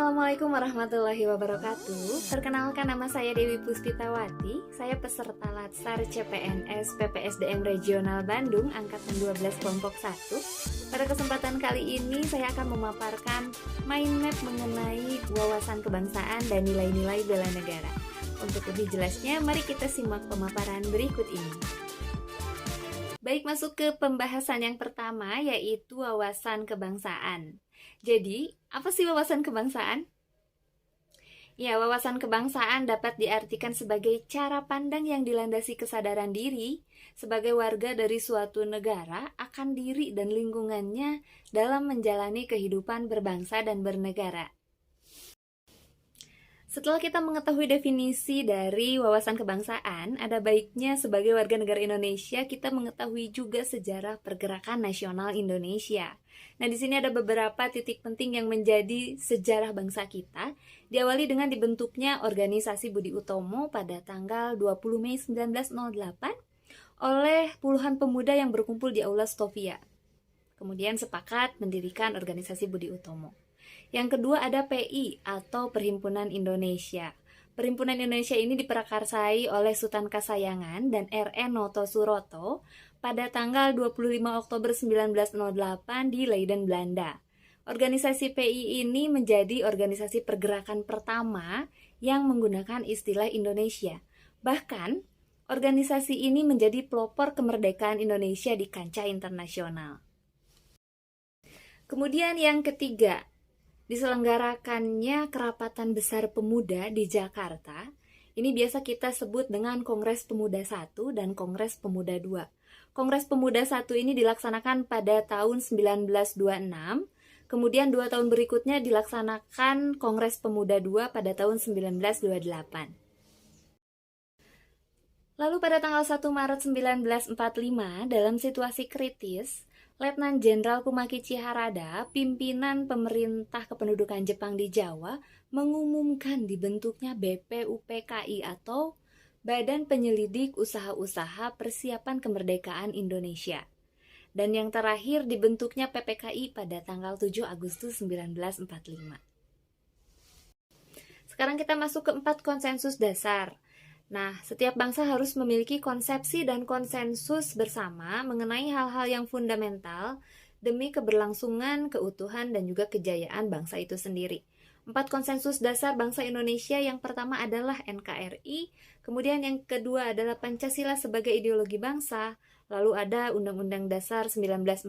Assalamualaikum warahmatullahi wabarakatuh. Perkenalkan, nama saya Dewi Puspitawati. Saya peserta Latsar CPNS PPSDM Regional Bandung Angkatan 12 Kelompok 1. Pada kesempatan kali ini saya akan memaparkan mind map mengenai wawasan kebangsaan dan nilai-nilai bela negara. Untuk lebih jelasnya, mari kita simak pemaparan berikut ini. Baik, masuk ke pembahasan yang pertama, yaitu wawasan kebangsaan. Jadi, apa sih wawasan kebangsaan? Ya, wawasan kebangsaan dapat diartikan sebagai cara pandang yang dilandasi kesadaran diri sebagai warga dari suatu negara akan diri dan lingkungannya dalam menjalani kehidupan berbangsa dan bernegara. Setelah kita mengetahui definisi dari wawasan kebangsaan, ada baiknya sebagai warga negara Indonesia kita mengetahui juga sejarah pergerakan nasional Indonesia. Nah, di sini ada beberapa titik penting yang menjadi sejarah bangsa kita, diawali dengan dibentuknya Organisasi Budi Utomo pada tanggal 20 Mei 1908 oleh puluhan pemuda yang berkumpul di Aula Stovia. Kemudian sepakat mendirikan Organisasi Budi Utomo. Yang kedua ada PI atau Perhimpunan Indonesia. Perhimpunan Indonesia ini diprakarsai oleh Sultan Kasayangan dan R.E. Noto Suroto pada tanggal 25 Oktober 1908 di Leiden, Belanda. Organisasi PI ini menjadi organisasi pergerakan pertama yang menggunakan istilah Indonesia. Bahkan, organisasi ini menjadi pelopor kemerdekaan Indonesia di kancah internasional. Kemudian yang ketiga, diselenggarakannya Kerapatan Besar Pemuda di Jakarta. Ini biasa kita sebut dengan Kongres Pemuda I dan Kongres Pemuda II. Kongres Pemuda I ini dilaksanakan pada tahun 1926, kemudian 2 tahun berikutnya dilaksanakan Kongres Pemuda II pada tahun 1928. Lalu pada tanggal 1 Maret 1945, dalam situasi kritis, Letnan Jenderal Kumakichi Harada, pimpinan pemerintah kependudukan Jepang di Jawa, mengumumkan dibentuknya BPUPKI atau Badan Penyelidik Usaha-Usaha Persiapan Kemerdekaan Indonesia. Dan yang terakhir dibentuknya PPKI pada tanggal 7 Agustus 1945. Sekarang kita masuk ke 4 konsensus dasar. Nah, setiap bangsa harus memiliki konsepsi dan konsensus bersama mengenai hal-hal yang fundamental demi keberlangsungan, keutuhan, dan juga kejayaan bangsa itu sendiri. 4 konsensus dasar bangsa Indonesia, yang pertama adalah NKRI, kemudian yang kedua adalah Pancasila sebagai ideologi bangsa, lalu ada Undang-Undang Dasar 1945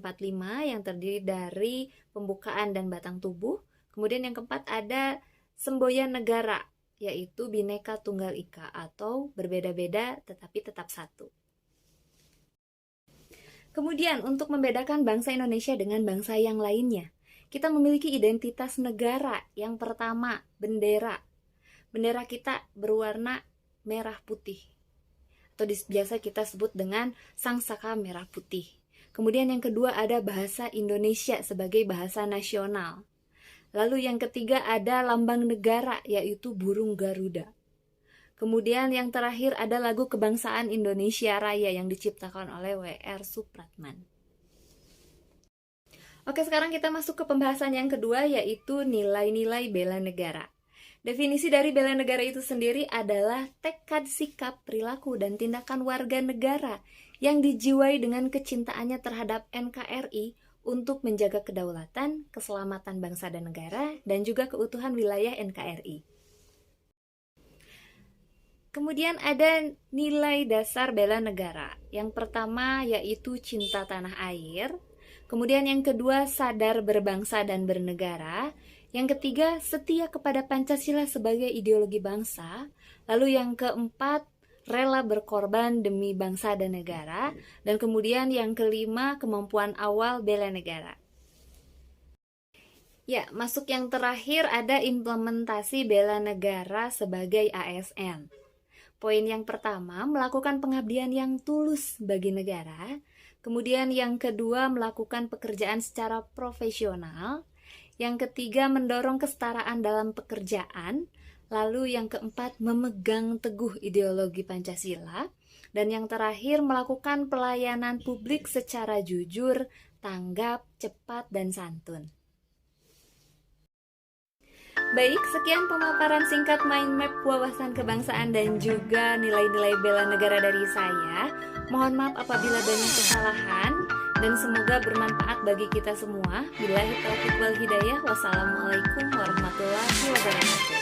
yang terdiri dari pembukaan dan batang tubuh, kemudian yang keempat ada Semboyan Negara, yaitu Bhinneka Tunggal Ika atau berbeda-beda tetapi tetap satu. Kemudian untuk membedakan bangsa Indonesia dengan bangsa yang lainnya, kita memiliki identitas negara. Yang pertama, bendera. Bendera kita berwarna merah putih, atau biasa kita sebut dengan sangsaka merah putih. Kemudian yang kedua ada bahasa Indonesia sebagai bahasa nasional. Lalu yang ketiga ada lambang negara, yaitu burung Garuda. Kemudian yang terakhir ada lagu kebangsaan Indonesia Raya yang diciptakan oleh W.R. Supratman. Oke, sekarang kita masuk ke pembahasan yang kedua, yaitu nilai-nilai bela negara. Definisi dari bela negara itu sendiri adalah tekad, sikap, perilaku, dan tindakan warga negara yang dijiwai dengan kecintaannya terhadap NKRI untuk menjaga kedaulatan, keselamatan bangsa dan negara, dan juga keutuhan wilayah NKRI. Kemudian ada nilai dasar bela negara. Yang pertama yaitu cinta tanah air. Kemudian yang kedua sadar berbangsa dan bernegara. Yang ketiga setia kepada Pancasila sebagai ideologi bangsa. Lalu yang keempat rela berkorban demi bangsa dan negara, dan kemudian yang kelima, kemampuan awal bela negara. Ya, masuk yang terakhir ada implementasi bela negara sebagai ASN. Poin yang pertama, melakukan pengabdian yang tulus bagi negara. Kemudian yang kedua, melakukan pekerjaan secara profesional. Yang ketiga, mendorong kesetaraan dalam pekerjaan. Lalu yang keempat, memegang teguh ideologi Pancasila. Dan yang terakhir, melakukan pelayanan publik secara jujur, tanggap, cepat, dan santun. Baik, sekian pemaparan singkat mind map wawasan kebangsaan dan juga nilai-nilai bela negara dari saya. Mohon maaf apabila banyak kesalahan dan semoga bermanfaat bagi kita semua. Billahi taufiq wal hidayah. Wassalamualaikum warahmatullahi wabarakatuh.